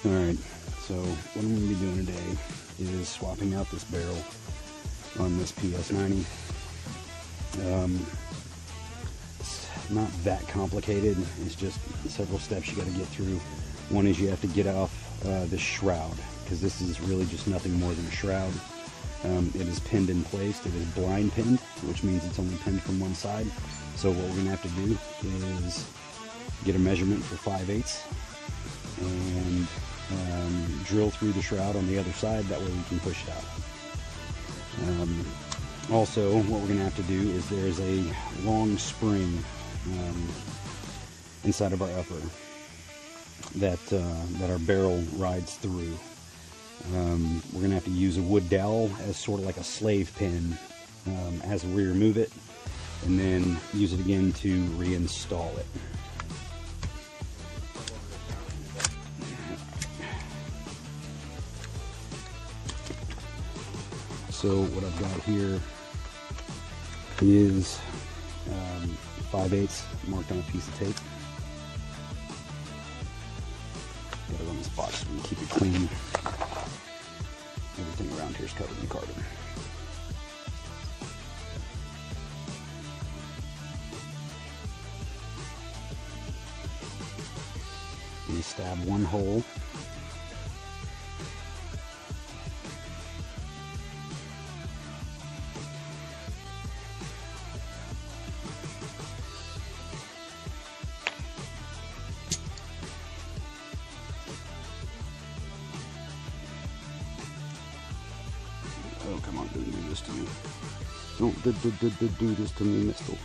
Alright, so what I'm going to be doing today is swapping out this barrel on this PS90. It's not that complicated, it's just several steps you got to get through. One is you have to get off this shroud, because this is really just nothing more than a shroud. It is pinned in place. It is blind pinned, which means it's only pinned from one side. So what we're going to have to do is get a measurement for 5/8 and drill through the shroud on the other side. That way we can push it out. Also, what we're going to have to do is there's a long spring inside of our upper that our barrel rides through. We're going to have to use a wood dowel as sort of like a slave pin as we remove it, and then use it again to reinstall it. So what I've got here is 5/8 marked on a piece of tape. Got it on this box so we can keep it clean. Everything around here is covered in carbon. You stab one hole. Oh, come on, don't do this to me. Don't do this to me, mister.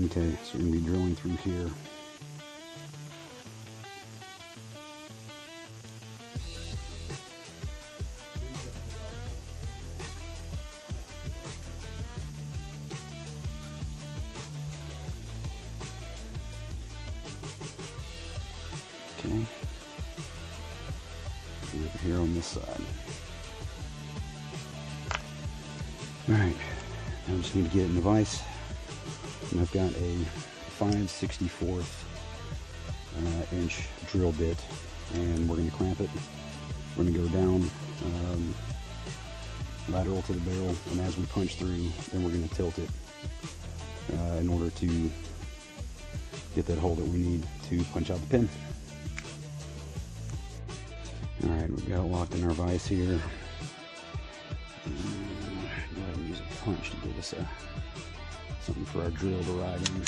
Okay, so we're going to be drilling through here. Okay, over here on this side. Alright, I just need to get it in the vise. And I've got a 5/64 inch drill bit, and we're going to clamp it. We're going to go down lateral to the barrel, and as we punch through, then we're going to tilt it in order to get that hole that we need to punch out the pin. Alright, we've got it locked in our vise here. Go ahead and use a punch to give us something for our drill to ride in.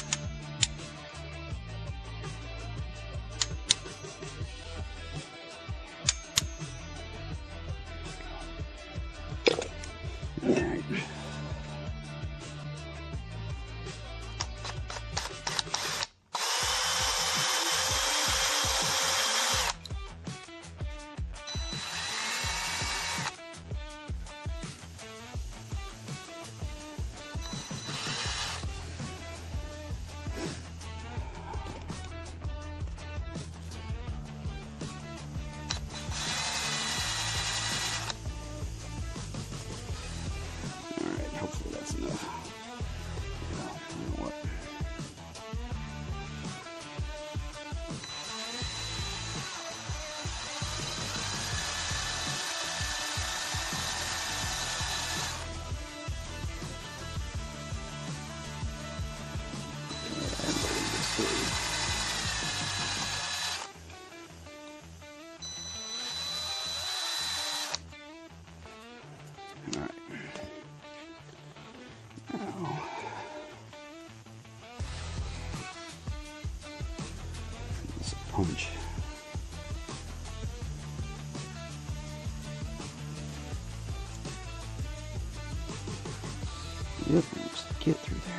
Alright. Hopefully that's enough. Well, you know what? All right. This punch. Yep, just get through there.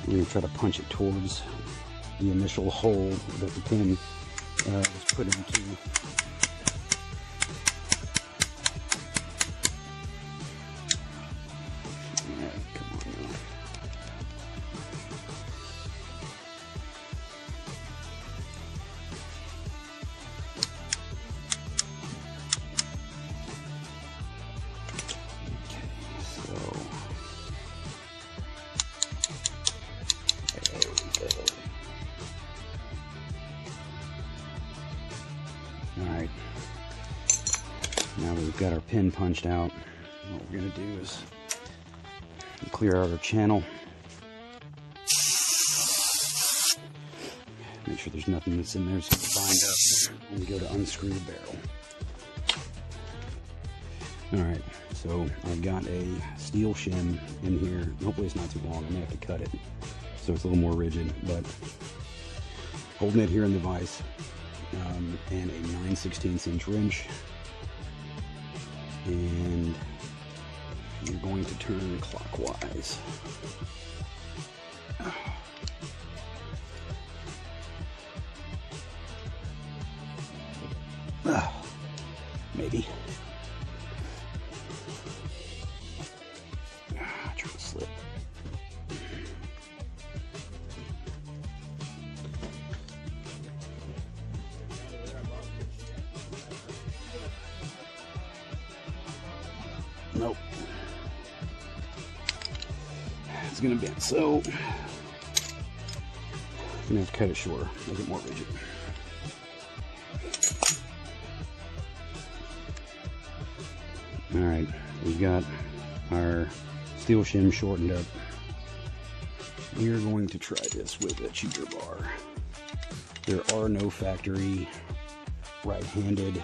I'm going to try to punch it towards the initial hole that the pin was put into. Alright, now we've got our pin punched out. What we're going to do is clear out our channel. Make sure there's nothing that's in there that's going to bind up. And go to unscrew the barrel. Alright, so I've got a steel shim in here. Hopefully it's not too long. I may have to cut it so it's a little more rigid, but holding it here in the vise. And a 9/16 inch wrench, and you're going to turn clockwise. Maybe. Try to slip. Nope. It's gonna bend, so I'm gonna have to cut it shorter, make it more rigid. Alright, we've got our steel shim shortened up. We are going to try this with a cheater bar. There are no factory right-handed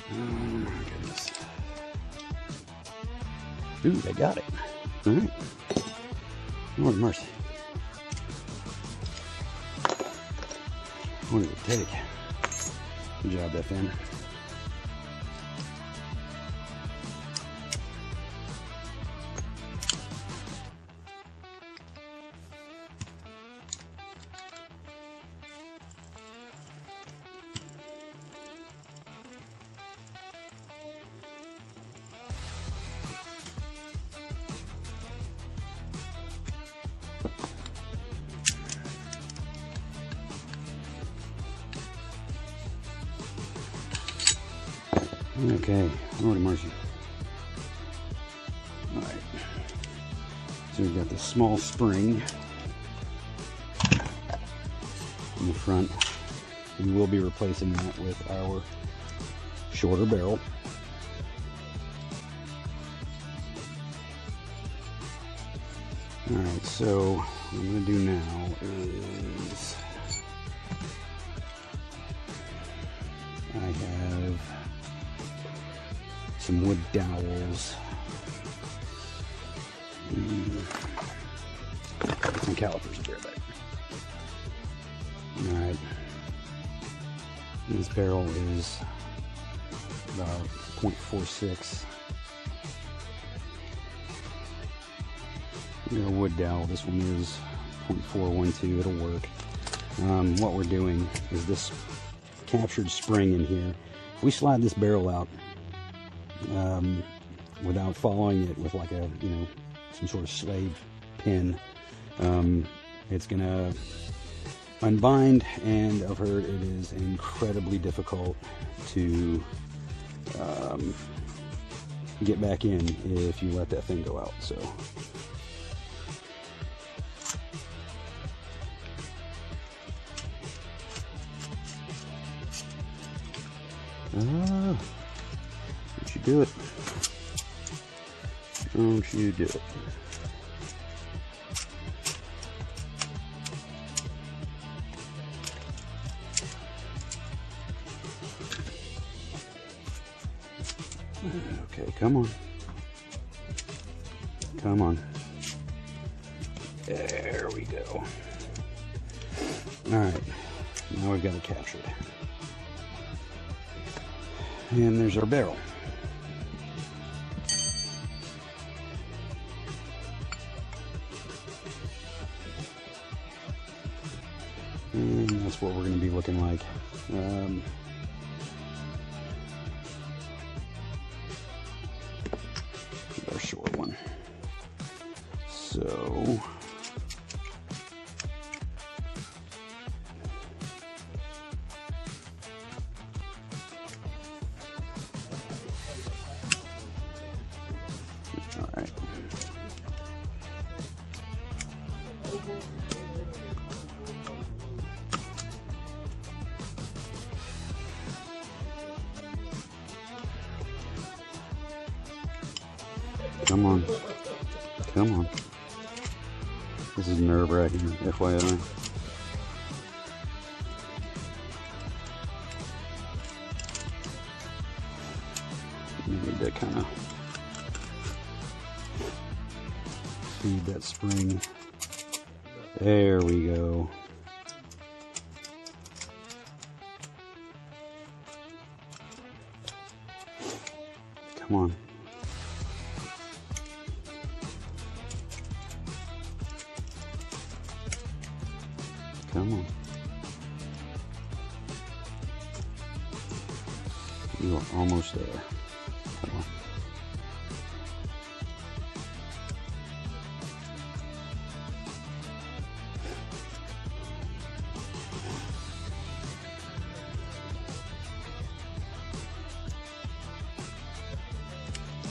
Oh my goodness. Ooh, I got it. Alright. Lord of mercy. What did it take? Good job, FN. Okay, Lord of mercy. Alright. So we've got this small spring in the front. We will be replacing that with our shorter barrel. Alright, so what I'm going to do now is I have some wood dowels, some calipers to bear back. Alright, this barrel is about 0.46. A wood dowel, this one is 0.412, it'll work. What we're doing is this captured spring in here, if we slide this barrel out without following it with like a, you know, some sort of slave pin, it's gonna unbind, and I've heard it is incredibly difficult to get back in if you let that thing go out. So don't you do it. Don't you do it. Okay, come on. Come on. There we go. Alright, now we've got it captured. And there's our barrel. And that's what we're going to be looking like. Our short one. So all right. Come on. Come on. This is nerve-wracking, FYI. You need to kind of feed that spring. There we go. Come on. Come on. You are almost there. Come on.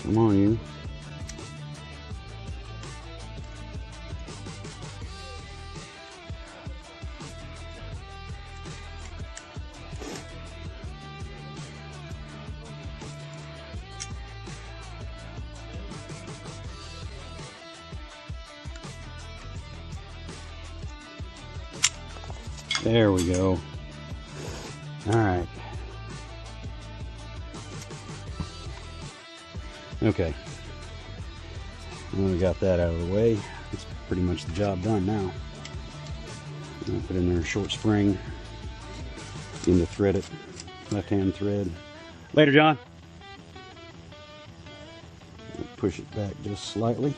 Come on, you. There we go. All right. Okay. Well, we got that out of the way. It's pretty much the job done now. I'll put in there a short spring. In to thread it. Left-hand thread. Later, John. Push it back just slightly.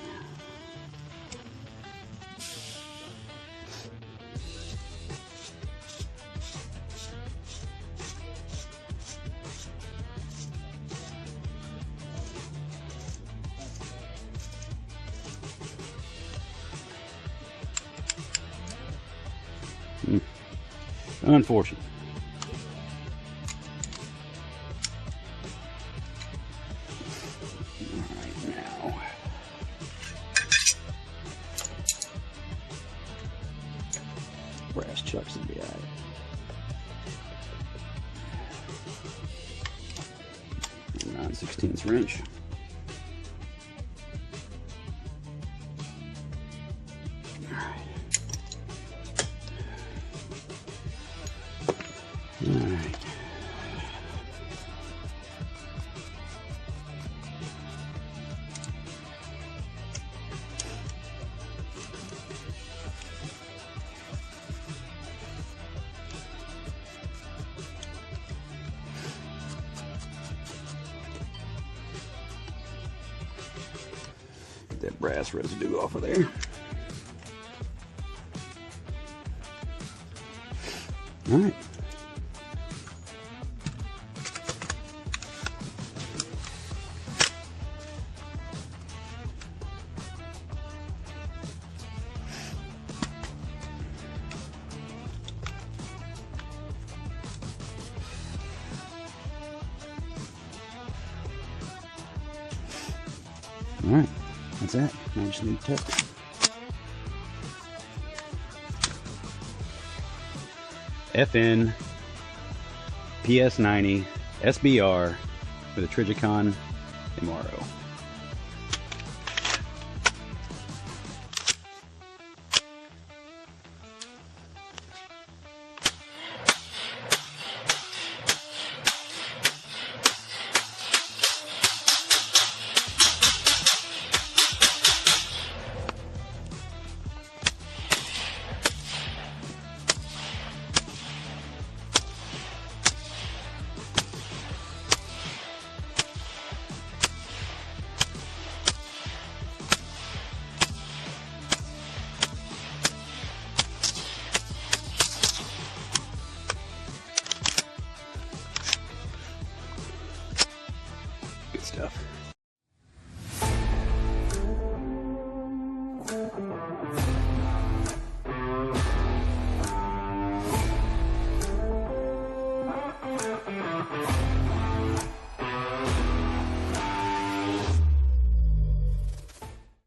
Unfortunate. Alright, now. Brass chucks will be alright. 9/16 wrench. Alright. Get that brass residue off of there. Alright. Alright, that's that. Now I just need to test it. FN-PS90 SBR with a Trigicon MRO.